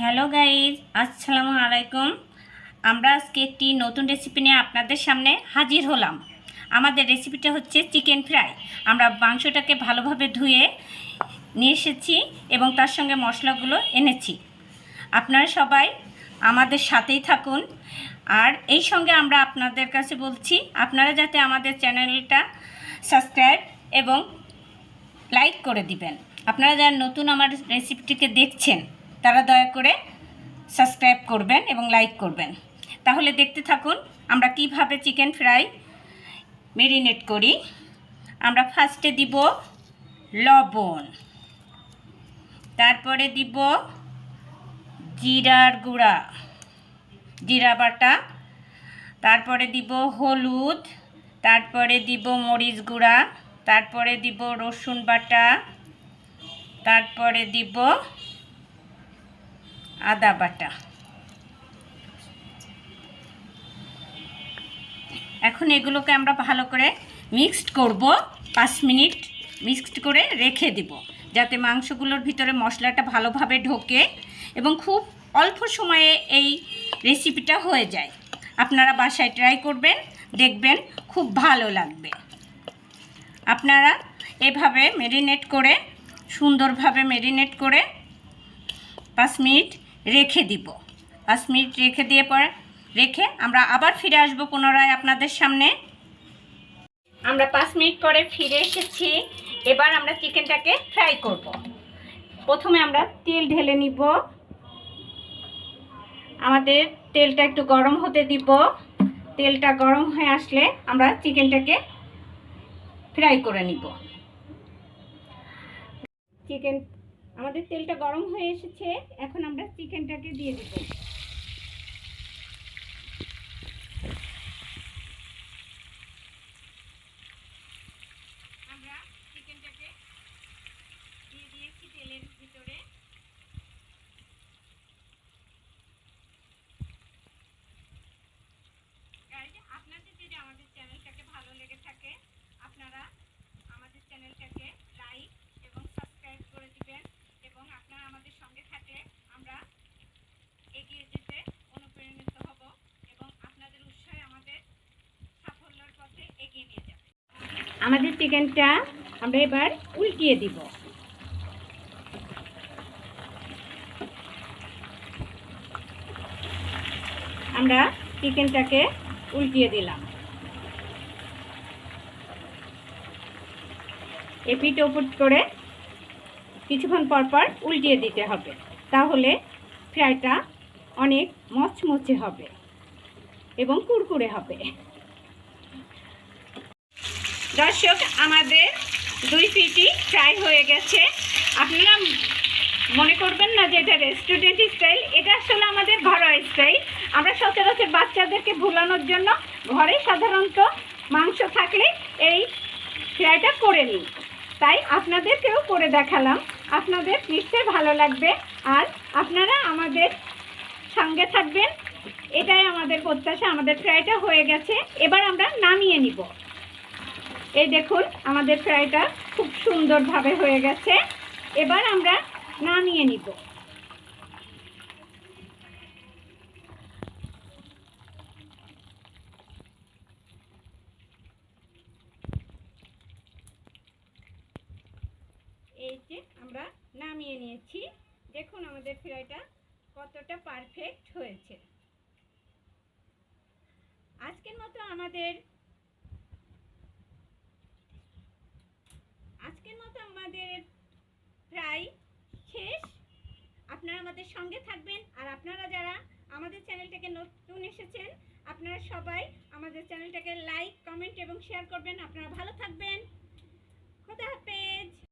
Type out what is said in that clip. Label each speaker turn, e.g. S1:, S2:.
S1: Hello guys, আসসালামু আলাইকুম। আমরা আজকে একটি নতুন রেসিপি নিয়ে আপনাদের সামনে হাজির হলাম। আমাদের রেসিপিটা হচ্ছে চিকেন ফ্রাই। আমরা মাংসটাকে ভালোভাবে ধুয়ে নিয়ে এসেছি এবং তার সঙ্গে মশলাগুলো এনেছি। আপনারা সবাই আমাদের সাথেই থাকুন। আর এই সঙ্গে আমরা আপনাদের কাছে বলছি, আপনারা যাতে আমাদের চ্যানেলটা সাবস্ক্রাইব এবং লাইক করে দিবেন। আপনারা যারা নতুন আমার রেসিপিটিকে দেখছেন তারা দয়া করে সাবস্ক্রাইব করবেন এবং লাইক করবেন। তাহলে দেখতে থাকুন আমরা কিভাবে চিকেন ফ্রাই মেরিনেট করি। আমরা ফার্স্টে দিব লবণ, তারপরে দিব জিরার গুঁড়া, জিরা বাটা, তারপরে দিব হলুদ, তারপরে দিব মরিচ গুঁড়া, তারপরে দিব রসুন বাটা, তারপরে দিব আদা বাটা। এখন এগুলোকে আমরা ভালো করে মিক্সড করব। 5 মিনিট মিক্সড করে রেখে দিব যাতে মাংসগুলোর ভিতরে মশলাটা ভালোভাবে ঢোকে এবং খুব অল্প সময়ে এই রেসিপিটা হয়ে যায়। আপনারা বাসায় ট্রাই করবেন, দেখবেন খুব ভালো লাগবে। আপনারা এভাবে ম্যারিনেট করে সুন্দরভাবে ম্যারিনেট করে 5 মিনিট রেখে দিব। 5 মিনিট রেখে দিয়ে পরে আমরা আবার ফিরে আসব পুনরায় আপনাদের সামনে। আমরা 5 মিনিট পরে ফিরে এসেছি। এবার আমরা চিকেনটাকে ফ্রাই করব। প্রথমে আমরা তেল ঢেলে নিব। আমাদের তেলটা একটু গরম হতে দিব। তেলটা গরম হয়ে আসলে আমরা চিকেনটাকে ফ্রাই করে নিব। আমাদের তেলটা গরম হয়ে এসেছে। এখন আমরা চিকেনটাকে দিয়ে দেব। আমরা চিকেনটাকে দিয়ে দিয়েছি তেলের ভিতরে। আপনাদের যদি আমাদের চ্যানেলটাকে ভালো লেগে থাকে আপনারা আমাদের চ্যানেলটাকে লাইক এবং সাবস্ক্রাইব করে দিবেন এবং আপনারা আমাদের সঙ্গে থাকলে আমরা এগিয়ে যেতে অনুপ্রাণিত হব এবং আপনাদের উৎসাহে আমাদের সাফল্যের পথে এগিয়ে নিয়ে যাবে। আমাদের চিকেনটা আমরা এবার উল্টিয়ে দিব। আমরা চিকেনটাকে উল্টিয়ে দিলাম। এপিট ওপিট করে কিছুক্ষণ পর পর উল্টিয়ে দিতে হবে, তাহলে ফ্রাইটা অনেক মচমচে হবে এবং কুরকুরে হবে। দর্শক, আমাদের 2 পিঠই ফ্রাই হয়ে গেছে। আপনারা মনে করবেন না যে এটা রেস্টুরেন্ট স্টাইল, এটা আসলে আমাদের ঘরোয়া স্টাইল। আমরা সচরাচর বাচ্চাদেরকে ভুলানোর জন্য ঘরে সাধারণত মাংস থাকলে এই ফ্রাইটা করে নিই, তাই আপনাদেরকেও করে দেখালাম। আপনাদের নিশ্চয়ই ভালো লাগবে আর আপনারা আমাদের সঙ্গে থাকবেন, এটাই আমাদের প্রত্যাশা। আমাদের ফ্রাইটা হয়ে গেছে, এবার আমরা নামিয়ে নিব। এই দেখুন আমাদের ফ্রাইটা খুব সুন্দরভাবে হয়ে গেছে। এবার আমরা নামিয়ে নিব। এই যে আমরা নামিয়ে নিয়েছি। দেখুন আমাদের ফ্রাইটা কতটা পারফেক্ট হয়েছে। আজকের মতো আমাদের ফ্রাই শেষ। আপনারা আমাদের সঙ্গে থাকবেন আর আপনারা যারা আমাদের চ্যানেলটাকে নতুন এসেছেন আপনারা সবাই আমাদের চ্যানেলটাকে লাইক, কমেন্ট এবং শেয়ার করবেন। আপনারা ভালো থাকবেন। খোদা হাফেজ।